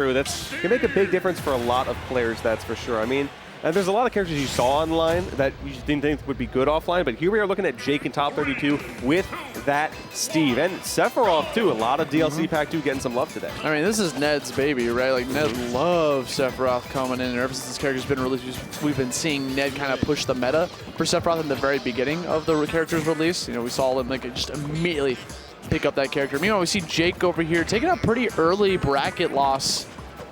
True, that can make a big difference for a lot of players, that's for sure. I mean, there's a lot of characters you saw online that you didn't think would be good offline, but here we are looking at Jake in top 32 with that Steve. And Sephiroth, too. A lot of DLC Pack 2 getting some love today. I mean, this is Ned's baby, right? Like, Ned loves Sephiroth coming in. And ever since this character's been released, we've been seeing Ned kind of push the meta for Sephiroth in the very beginning of the character's release. You know, we saw him like just immediately pick up that character. Meanwhile, we see Jake over here taking a pretty early bracket loss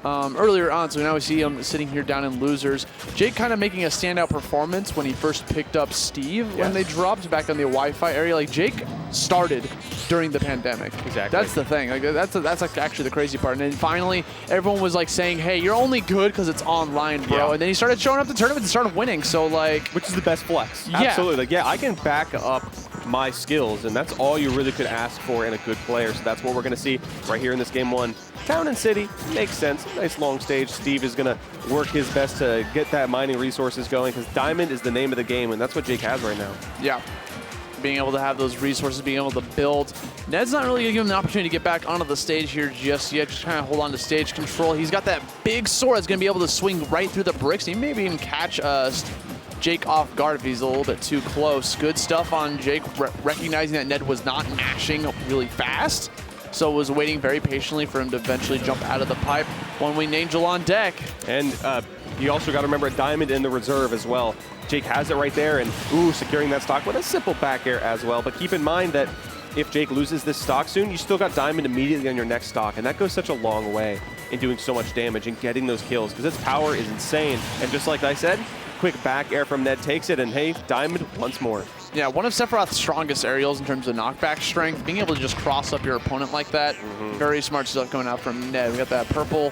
earlier on, so now we see him sitting here down in losers. Jake kind of making a standout performance when he first picked up Steve when they dropped back on the Wi-Fi area. Like, Jake started during the pandemic. Exactly. That's the thing. Like, that's like actually the crazy part. And then finally, everyone was like saying, "Hey, you're only good because it's online, bro." Yeah. And then he started showing up to tournaments and started winning. So like, which is the best flex? Yeah. Absolutely. Like, yeah, I can back up my skills, and that's all you really could ask for in a good player. So that's what we're going to see right here in this game one. Town and City makes sense. Nice long stage. Steve is going to work his best to get that mining resources going because Diamond is the name of the game, and that's what Jake has right now. Yeah. Being able to have those resources, being able to build. Ned's not really going to give him the opportunity to get back onto the stage here just yet. Just kind of hold on to stage control. He's got that big sword that's going to be able to swing right through the bricks. He maybe even catch Jake off guard if he's a little bit too close. Good stuff on Jake, recognizing that Ned was not mashing really fast. So was waiting very patiently for him to eventually jump out of the pipe. One-winged angel on deck. And you also got to remember a Diamond in the reserve as well. Jake has it right there, and ooh, securing that stock with a simple back air as well. But keep in mind that if Jake loses this stock soon, you still got Diamond immediately on your next stock, and that goes such a long way in doing so much damage and getting those kills because its power is insane. And just like I said, quick back air from Ned takes it, and hey, Diamond once more. Yeah, one of Sephiroth's strongest aerials in terms of knockback strength. Being able to just cross up your opponent like that, very smart stuff coming out from Ned. We got that purple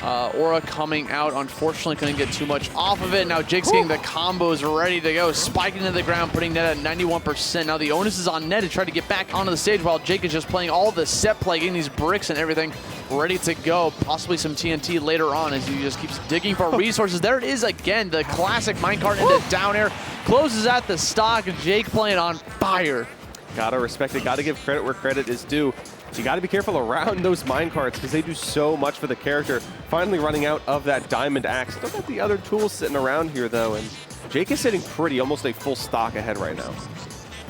aura coming out. Unfortunately, couldn't get too much off of it. Now Jake's getting the combos ready to go, spiking into the ground, putting Ned at 91%. Now the onus is on Ned to try to get back onto the stage while Jake is just playing all the set play, getting these bricks and everything ready to go. Possibly some TNT later on as he just keeps digging for resources. There it is again, the classic minecart into down air. Closes at the stock. Jake playing on fire. Gotta respect it. Gotta give credit where credit is due. You got to be careful around those minecarts because they do so much for the character. Finally running out of that diamond axe. Still got the other tools sitting around here, though, and Jake is sitting pretty, almost a full stock ahead right now.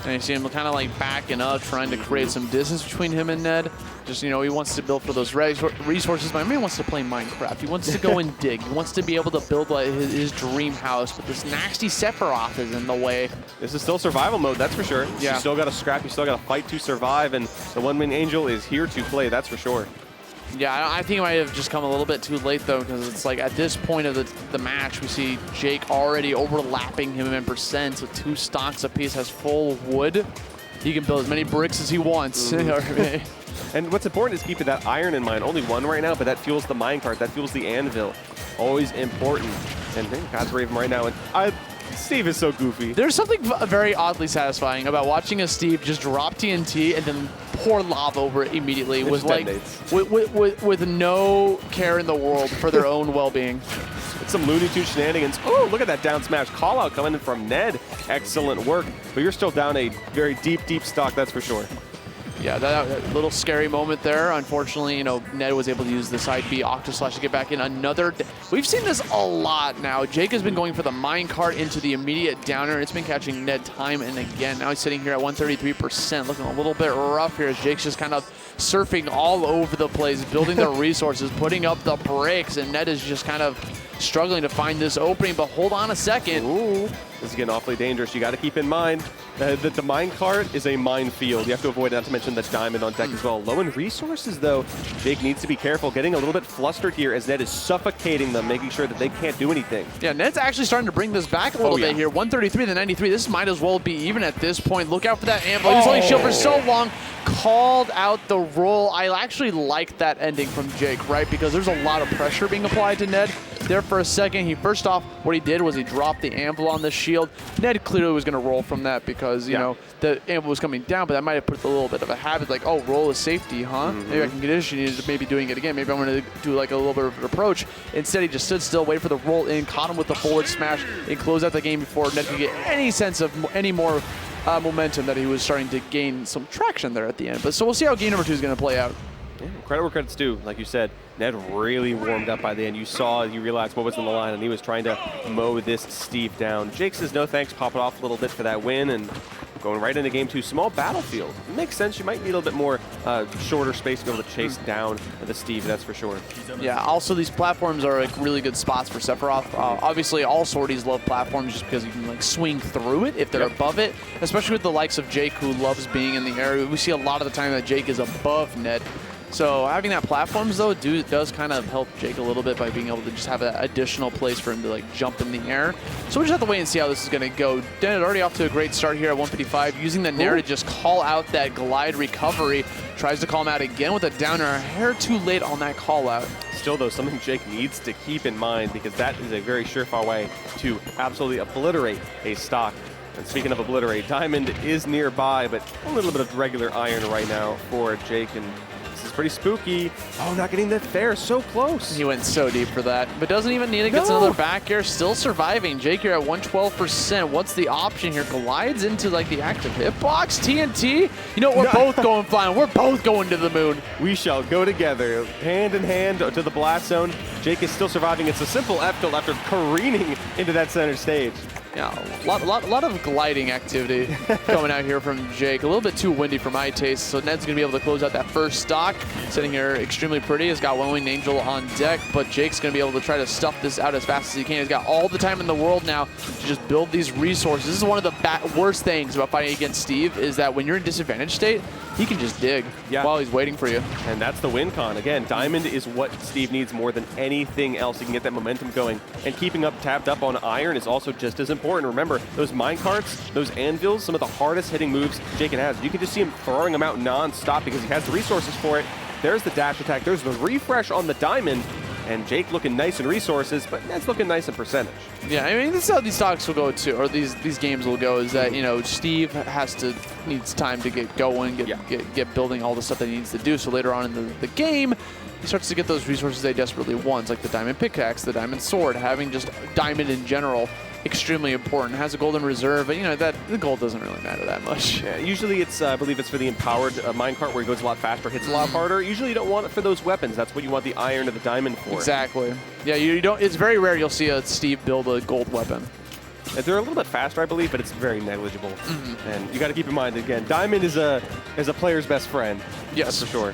And you see him kind of like backing up, trying to create some distance between him and Ned. Just, you know, he wants to build for those resources. My man wants to play Minecraft. He wants to go and dig. He wants to be able to build like his dream house, but this nasty Sephiroth is in the way. This is still survival mode, that's for sure. Yeah. You still got to scrap, you still got to fight to survive, and the one-winged angel is here to play, that's for sure. Yeah, I think it might have just come a little bit too late, though, because it's like at this point of the match, we see Jake already overlapping him in percent with 2 stocks apiece, has full wood. He can build as many bricks as he wants. And what's important is keeping that iron in mind. Only 1 right now, but that fuels the minecart, that fuels the anvil. Always important. And God's Raven right now. And Steve is so goofy. There's something very oddly satisfying about watching a Steve just drop TNT and then pour lava over it immediately with with no care in the world for their own well-being. It's some Looney Tunes shenanigans. Oh, look at that down smash call out coming in from Ned. Excellent work. But you're still down a very deep, deep stock, that's for sure. Yeah, that little scary moment there. Unfortunately, you know, Ned was able to use the side B Octoslash to get back in another. We've seen this a lot now. Jake has been going for the minecart into the immediate downer. It's been catching Ned time and again. Now he's sitting here at 133%, looking a little bit rough here as Jake's just kind of surfing all over the place, building the resources, putting up the bricks, and Ned is just kind of struggling to find this opening, but hold on a second. Ooh, this is getting awfully dangerous. You got to keep in mind that the minecart is a minefield. You have to avoid, not to mention the diamond on deck as well. Low in resources, though. Jake needs to be careful, getting a little bit flustered here as Ned is suffocating them, making sure that they can't do anything. Yeah, Ned's actually starting to bring this back a little bit here. 133 to 93. This might as well be even at this point. Look out for that anvil. He's holding shield for so long. Called out the roll. I actually like that ending from Jake, right? Because there's a lot of pressure being applied to Ned there for a second. He first off, what he did was he dropped the anvil on the shield. Ned clearly was going to roll from that because, you know, the anvil was coming down, but that might have put a little bit of a habit like, oh, roll is safety, huh? Maybe I can condition you to maybe doing it again. Maybe I'm going to do like a little bit of an approach. Instead, he just stood still, waited for the roll in, caught him with the forward smash, and closed out the game before Ned could get any sense of any more momentum that he was starting to gain some traction there at the end. But so we'll see how game number 2 is going to play out. Yeah, credit where credit's due. Like you said, Ned really warmed up by the end. You realized what was in the line, and he was trying to mow this Steve down. Jake says no thanks, pop it off a little bit for that win, and going right into game 2. Small battlefield. It makes sense. You might need a little bit more shorter space to be able to chase down the Steve, that's for sure. Yeah, also these platforms are like really good spots for Sephiroth. Obviously, all sorties love platforms just because you can like swing through it if they're above it, especially with the likes of Jake, who loves being in the air. We see a lot of the time that Jake is above Ned. So having that platforms, though, does kind of help Jake a little bit by being able to just have that additional place for him to like jump in the air. So we just have to wait and see how this is going to go. Ned already off to a great start here at 155, using the Nair to just call out that glide recovery. Tries to call him out again with a downer, a hair too late on that call out. Still, though, something Jake needs to keep in mind, because that is a very surefire way to absolutely obliterate a stock. And speaking of obliterate, Diamond is nearby, but a little bit of regular iron right now for Jake, and this is pretty spooky. Oh, not getting that fair, so close. He went so deep for that, but doesn't even need it. Gets another back air, still surviving. Jake here at 112%. What's the option here? Glides into like the active hitbox. TNT. You know, we're both going flying. We're both going to the moon. We shall go together, hand in hand to the blast zone. Jake is still surviving. It's a simple F tilt after careening into that center stage. Yeah, a lot of gliding activity coming out here from Jake. A little bit too windy for my taste, so Ned's going to be able to close out that first stock. Sitting here extremely pretty. Has got One Winged Angel on deck, but Jake's going to be able to try to stuff this out as fast as he can. He's got all the time in the world now to just build these resources. This is one of the worst things about fighting against Steve, is that when you're in disadvantage state, he can just dig while he's waiting for you. And that's the win con. Again, Diamond is what Steve needs more than anything else. He can get that momentum going. And keeping up tapped up on iron is also just as important. Remember, those minecarts, those anvils, some of the hardest hitting moves Jake has. You can just see him throwing them out non-stop because he has the resources for it. There's the dash attack. There's the refresh on the Diamond. And Jake looking nice in resources, but Ned's looking nice in percentage. Yeah, I mean, this is how these stocks will go too, or these games will go, is that, you know, Steve needs time to get going, get building all the stuff that he needs to do, so later on in the game, he starts to get those resources they desperately want, like the diamond pickaxe, the diamond sword. Having just diamond in general, extremely important. Has a golden reserve, but you know that the gold doesn't really matter that much. Yeah, usually it's I believe it's for the empowered minecart, where he goes a lot faster, hits a lot harder. Usually you don't want it for those weapons. That's what you want the iron or the diamond for. Exactly. Yeah, you don't. It's very rare you'll see a Steve build a gold weapon. They're a little bit faster, I believe, but it's very negligible. And you got to keep in mind, again, diamond is a player's best friend. Yes, that's for sure.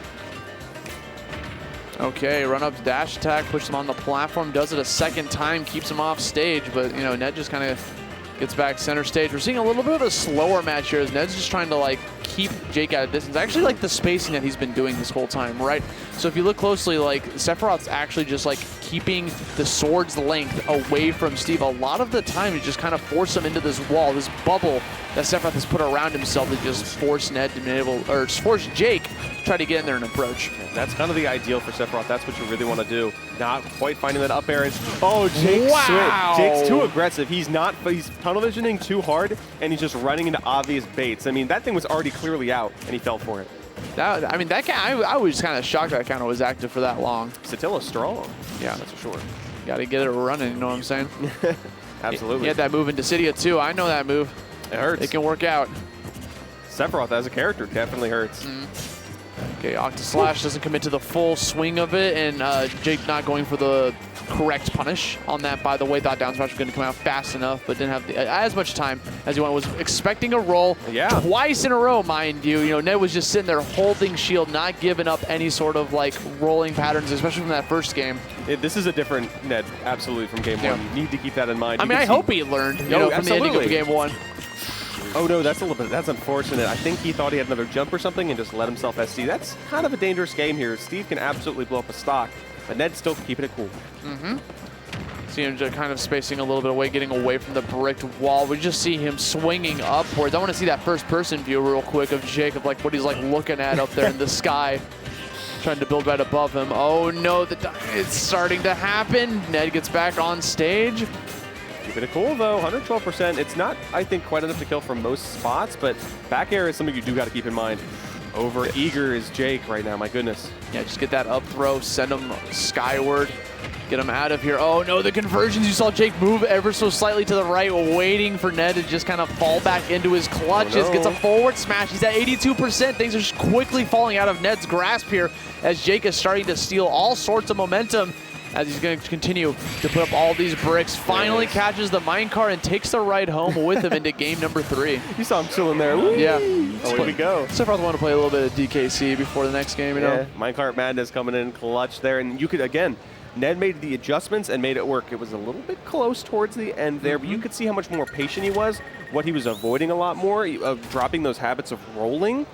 Okay, run up dash attack, push him on the platform, does it a second time, keeps him off stage, but you know, Ned just kind of gets back center stage. We're seeing a little bit of a slower match here as Ned's just trying to like keep Jake at a distance. I actually like the spacing that he's been doing this whole time, right? So if you look closely, like Sephiroth's actually just like keeping the sword's length away from Steve. A lot of the time, you just kind of force him into this wall, this bubble that Sephiroth has put around himself to just force Ned to be able, or force Jake to try to get in there and approach. That's kind of the ideal for Sephiroth. That's what you really want to do. Not quite finding that up air. Oh, Jake's Jake's too aggressive. He's tunnel visioning too hard, and he's just running into obvious baits. I mean, that thing was already clearly out, and he fell for it. I mean, that guy, I was kind of shocked that counter was active for that long. Satilla's strong. Yeah, that's for sure. Got to get it running, you know what I'm saying? Absolutely. He had that move in Dissidia too. I know that move. It hurts. It can work out. Sephiroth as a character definitely hurts. Okay, Octaslash doesn't commit to the full swing of it, and Jake not going for the correct punish on that, by the way. Thought down smash was going to come out fast enough, but didn't have as much time as he wanted. Was expecting a roll twice in a row, mind you. You know, Ned was just sitting there holding shield, not giving up any sort of like rolling patterns, especially from that first game. This is a different Ned, absolutely, from game one. You need to keep that in mind. I mean, I hope he learned, you know, from the ending of game one. Oh no, that's unfortunate. I think he thought he had another jump or something and just let himself SC. That's kind of a dangerous game here. Steve can absolutely blow up a stock, but Ned's still keeping it cool. See him just kind of spacing a little bit away, getting away from the bricked wall. We just see him swinging upwards. I want to see that first-person view real quick of Jake, of like what he's like looking at up there in the sky, trying to build right above him. Oh no, it's starting to happen. Ned gets back on stage. Keeping it cool though, 112%. It's not, I think, quite enough to kill from most spots, but back air is something you do got to keep in mind. Over eager is Jake right now, my goodness. Yeah, just get that up throw, send him skyward, get him out of here. Oh no, the conversions, you saw Jake move ever so slightly to the right, waiting for Ned to just kind of fall back into his clutches. Gets a forward smash, he's at 82%. Things are just quickly falling out of Ned's grasp here as Jake is starting to steal all sorts of momentum as he's going to continue to put up all these bricks. Finally catches the minecart and takes the ride home with him into game number 3. You saw him chilling there. Woo! Yeah. Away we go. Sephiroth want to play a little bit of DKC before the next game, you know? Minecart Madness coming in clutch there. And you could, again, Ned made the adjustments and made it work. It was a little bit close towards the end there, but you could see how much more patient he was, what he was avoiding a lot more, of dropping those habits of rolling.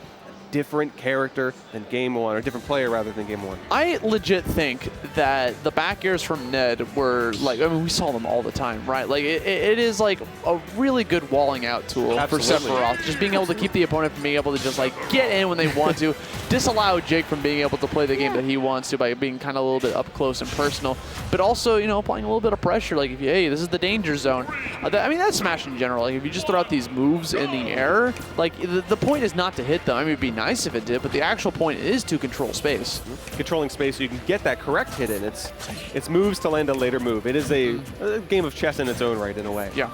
Different character than game 1, or different player rather than game 1. I legit think that the back airs from Ned were like, I mean, we saw them all the time, right? Like, it is like a really good walling out tool for Sephiroth. Just being able to keep the opponent from being able to just like get in when they want to, disallow Jake from being able to play the game that he wants to by being kind of a little bit up close and personal, but also, you know, applying a little bit of pressure. Like, if you, hey, this is the danger zone. I mean, that's Smash in general. Like, if you just throw out these moves in the air, like, the point is not to hit them. I mean, it'd be nice if it did, but the actual point is to control space. Controlling space so you can get that correct hit in. It's moves to land a later move. It is a game of chess in its own right, in a way. Yeah.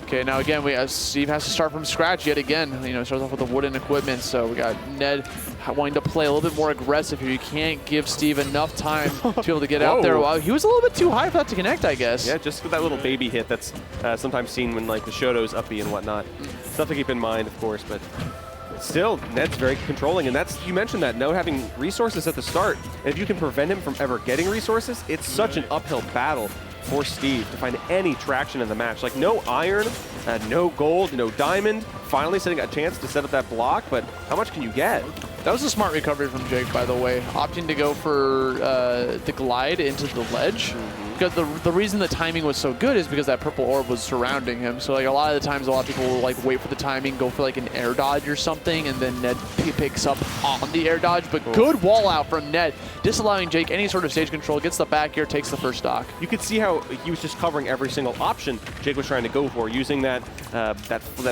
Okay, now again, Steve has to start from scratch yet again. You know, starts off with the wooden equipment, so we got Ned wanting to play a little bit more aggressive here. You can't give Steve enough time to be able to get out there. Wow, he was a little bit too high for that to connect, I guess. Yeah, just with that little baby hit that's sometimes seen when like the Shoto's uppy and whatnot. Stuff to keep in mind, of course, but still, Ned's very controlling, and that's, you mentioned that, no having resources at the start. And if you can prevent him from ever getting resources, it's such an uphill battle for Steve to find any traction in the match. Like, no iron, no gold, no diamond, finally setting a chance to set up that block, but how much can you get? That was a smart recovery from Jake, by the way, opting to go for the glide into the ledge. Because the reason the timing was so good is because that purple orb was surrounding him. So like a lot of the times, a lot of people will like wait for the timing, go for like an air dodge or something, and then Ned picks up on the air dodge. But good wall out from Ned, disallowing Jake any sort of stage control, gets the back air, takes the first stock. You could see how he was just covering every single option Jake was trying to go for, using that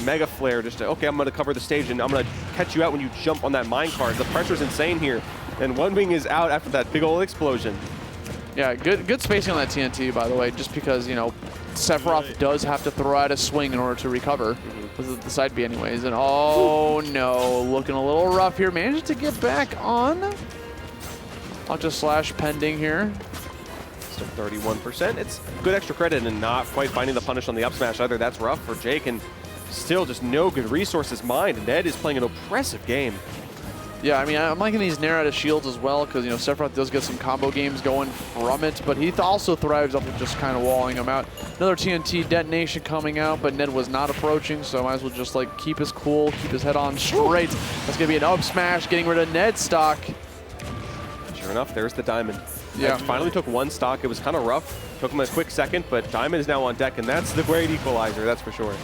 mega flare just to, okay, I'm going to cover the stage and I'm going to catch you out when you jump on that minecart. The pressure's insane here, and one wing is out after that big old explosion. Yeah, good spacing on that TNT, by the way, just because, you know, Sephiroth does have to throw out a swing in order to recover, with the side B anyways. And oh no, looking a little rough here. Managed to get back on. Octa slash pending here. Still 31%. It's good extra credit and not quite finding the punish on the up smash either. That's rough for Jake, and still just no good resources mined. Ned is playing an oppressive game. Yeah, I mean, I'm liking these Nair out of shields as well, because, you know, Sephiroth does get some combo games going from it, but he also thrives off of just kind of walling him out. Another TNT detonation coming out, but Ned was not approaching, so might as well just, like, keep his cool, keep his head on straight. That's going to be an up smash, getting rid of Ned's stock. Sure enough, there's the diamond. Yeah. Ned finally took one stock. It was kind of rough. Took him a quick second, but diamond is now on deck, and that's the great equalizer, that's for sure.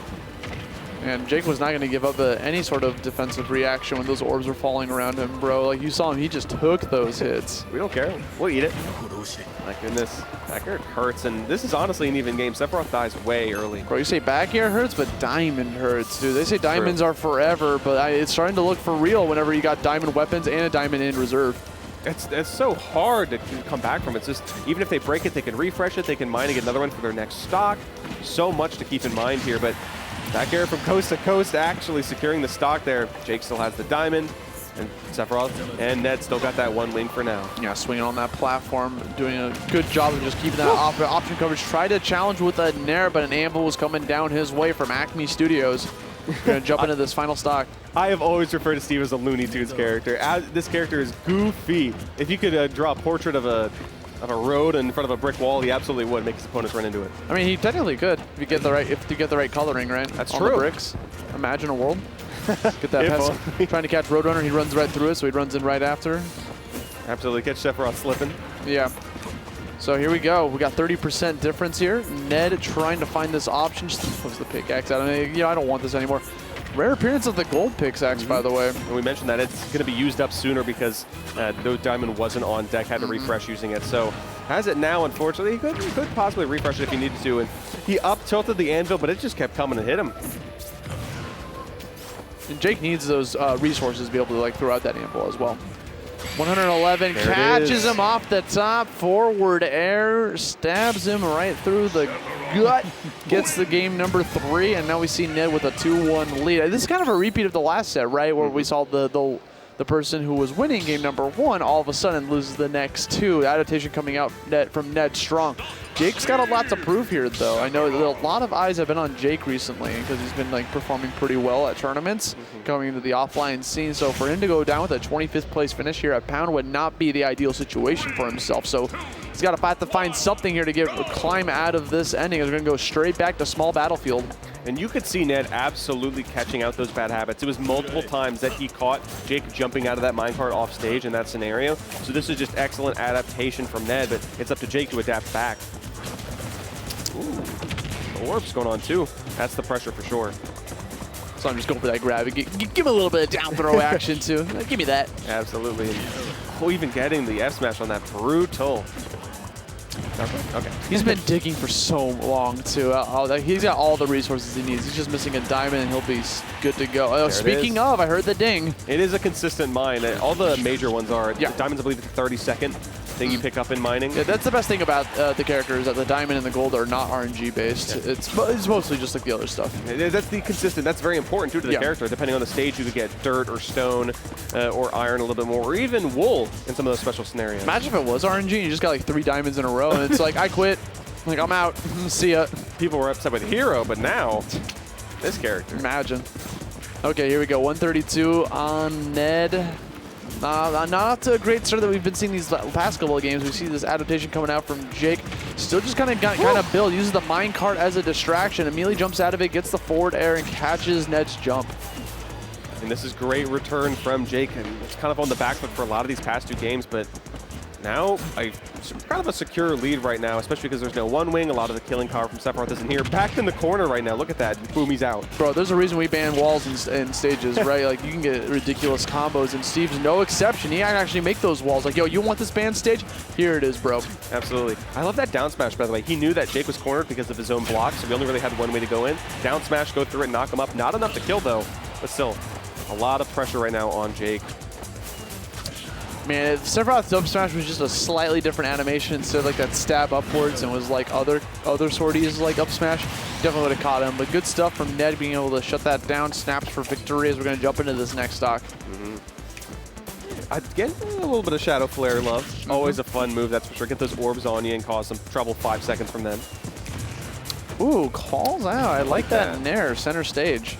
And Jake was not going to give up any sort of defensive reaction when those orbs were falling around him, bro. Like, you saw him, he just took those hits. We don't care. We'll eat it. My goodness. Back air hurts, and this is honestly an even game. Sephiroth dies way early. Bro, you say back air hurts, but diamond hurts, dude. They say diamonds are forever, but it's starting to look for real whenever you got diamond weapons and a diamond in reserve. It's so hard to come back from. It's just, even if they break it, they can refresh it, they can mine and get another one for their next stock. So much to keep in mind here, but back air from coast to coast, actually securing the stock there. Jake still has the diamond, and Sephiroth and Ned still got that one wing for now. Yeah, swinging on that platform, doing a good job of just keeping that option coverage. Tried to challenge with a Nair, but an anvil was coming down his way from Acme Studios. We're going to jump into this final stock. I have always referred to Steve as a Looney Tunes character. This character is goofy. If you could draw a portrait of a road in front of a brick wall, he absolutely would make his opponents run into it. I mean, he technically could if you get the right coloring, right? That's on true. The bricks. Imagine a world. Get that pass. Trying to catch Roadrunner, he runs right through it, so he runs in right after. Absolutely, catch Sephiroth slipping. Yeah. So here we go. We got 30% difference here. Ned trying to find this option. Just throws the pickaxe out. I mean, you know, I don't want this anymore. Rare appearance of the gold pickaxe, by the way. And we mentioned that it's going to be used up sooner because the diamond wasn't on deck, had to refresh using it. So has it now, unfortunately. He could possibly refresh it if he needed to. And he up tilted the anvil, but it just kept coming and hit him. And Jake needs those resources to be able to like throw out that anvil as well. 111 there catches him off the top, forward air, stabs him right through the gut, gets the game number 3, and now we see Ned with a 2-1 lead. This is kind of a repeat of the last set, right, where we saw the person who was winning game number 1 all of a sudden loses the next 2. Adaptation coming out from Ned strong. Jake's got a lot to prove here, though. I know that a lot of eyes have been on Jake recently because he's been like performing pretty well at tournaments, coming into the offline scene. So for him to go down with a 25th place finish here at Pound would not be the ideal situation for himself. So he's got to have to find something here to climb out of this ending. He's going to go straight back to small battlefield. And you could see Ned absolutely catching out those bad habits. It was multiple times that he caught Jake jumping out of that minecart off stage in that scenario. So this is just excellent adaptation from Ned, but it's up to Jake to adapt back. Ooh, the orb's going on too. That's the pressure for sure. So I'm just going for that grab. Give him a little bit of down throw action too. Give me that. Absolutely. And even getting the F smash on that, brutal. Okay. He's been digging for so long, too. He's got all the resources he needs. He's just missing a diamond, and he'll be good to go. Oh, speaking of, I heard the ding. It is a consistent mine. All the major ones are. Yeah. The diamonds, I believe, it's the 32nd thing you pick up in mining. Yeah, that's the best thing about the characters, that the diamond and the gold are not RNG-based. Yeah. It's mostly just like the other stuff. That's the consistent. That's very important, too, to the character. Depending on the stage, you could get dirt or stone or iron a little bit more, or even wool in some of those special scenarios. Imagine if it was RNG and you just got like 3 diamonds in a row, and it's like, I quit. Like, I'm out. See ya. People were upset with Hero, but now, this character. Imagine. Okay, here we go. 132 on Ned. Not a great start that we've been seeing these past couple of games. We see this adaptation coming out from Jake. Still just kind of build. Uses the minecart as a distraction. Immediately jumps out of it, gets the forward air, and catches Ned's jump. And this is great return from Jake. And it's kind of on the back foot for a lot of these past 2 games, but now kind of a secure lead right now, especially because there's no one wing. A lot of the killing power from Sephiroth isn't here. Back in the corner right now. Look at that. Boom, he's out. Bro, there's a reason we ban walls in stages, right? Like, you can get ridiculous combos, and Steve's no exception. He can actually make those walls. Like, yo, you want this ban stage? Here it is, bro. Absolutely. I love that down smash, by the way. He knew that Jake was cornered because of his own block, so we only really had one way to go in. Down smash, go through it, knock him up. Not enough to kill, though, but still a lot of pressure right now on Jake. Man, if Sephiroth's up smash was just a slightly different animation instead of like that stab upwards and was like other sorties like up smash, definitely would have caught him. But good stuff from Ned being able to shut that down. Snaps for victory as we're going to jump into this next stock. I'd get a little bit of Shadow Flare love. Always a fun move, that's for sure. Get those orbs on you and cause some trouble 5 seconds from them. Ooh, calls out. I like that Nair, center stage.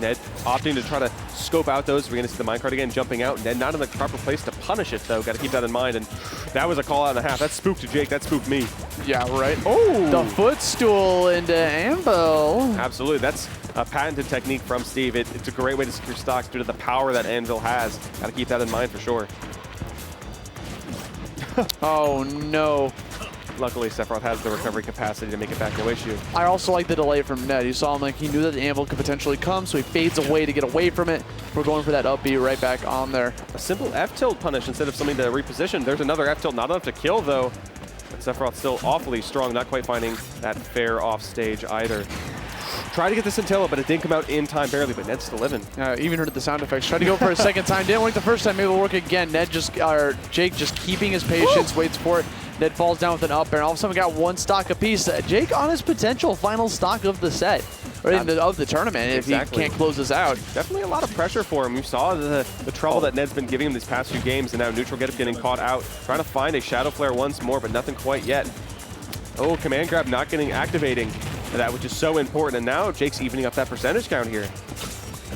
Ned opting to try to scope out those. We're going to see the minecart again jumping out. Ned not in the proper place to punish it, though. Got to keep that in mind. And that was a call out and a half. That spooked Jake. That spooked me. Yeah, right. Oh! The footstool into Anvil. Absolutely. That's a patented technique from Steve. It's a great way to secure stocks due to the power that Anvil has. Got to keep that in mind for sure. Oh, no. Luckily, Sephiroth has the recovery capacity to make it back, no issue. I also like the delay from Ned. You saw him, like, he knew that the anvil could potentially come, so he fades away to get away from it. We're going for that up B right back on there. A simple F-tilt punish instead of something to reposition. There's another F-tilt, not enough to kill, though. But Sephiroth still awfully strong, not quite finding that fair off stage either. Tried to get the scintilla, but it didn't come out in time barely, but Ned's still living. Even heard the sound effects. Tried to go for a second time. Didn't work the first time. Maybe it'll work again. Jake just keeping his patience, waits for it. Ned falls down with an up air, and all of a sudden we got 1 stock apiece. Jake on his potential final stock of the set, or of the tournament, if he can't close this out. Definitely a lot of pressure for him. We saw the trouble that Ned's been giving him these past few games, and now neutral get up getting caught out. Trying to find a Shadow Flare once more, but nothing quite yet. Oh, command grab not getting activating. That which is so important, and now Jake's evening up that percentage count here.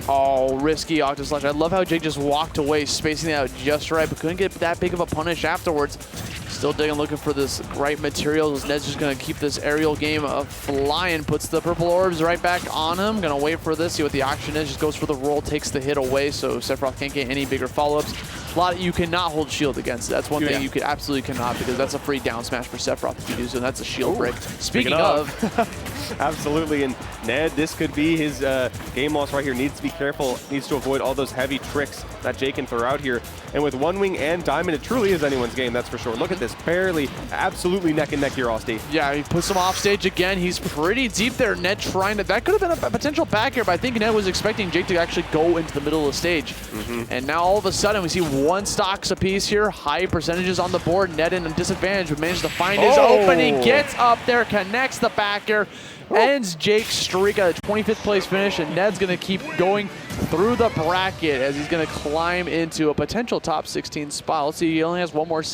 Oh, risky Octoslash. I love how Jake just walked away, spacing it out just right, but couldn't get that big of a punish afterwards. Still digging, looking for this right materials. Ned's just going to keep this aerial game flying. Puts the purple orbs right back on him. Going to wait for this, see what the action is. Just goes for the roll, takes the hit away, so Sephiroth can't get any bigger follow-ups. You cannot hold shield against it. That's one thing you could absolutely cannot, because that's a free down smash for Sephiroth if you do so, and that's a shield break. Speaking of. Absolutely, and Ned, this could be his game loss right here. Needs to be careful, needs to avoid all those heavy tricks that Jake can throw out here. And with One Wing and Diamond, it truly is anyone's game, that's for sure. Look at this, barely, absolutely neck and neck here, Austin. Yeah, he puts him off stage again. He's pretty deep there. Ned trying to, that could have been a potential back air, but I think Ned was expecting Jake to actually go into the middle of the stage. And now all of a sudden we see 1 stocks apiece here, high percentages on the board. Ned in a disadvantage, but manages to find his opening, gets up there, connects the back air, ends Jake's streak at a 25th place finish, and Ned's going to keep going through the bracket as he's going to climb into a potential top 16 spot. Let's see, he only has one more set.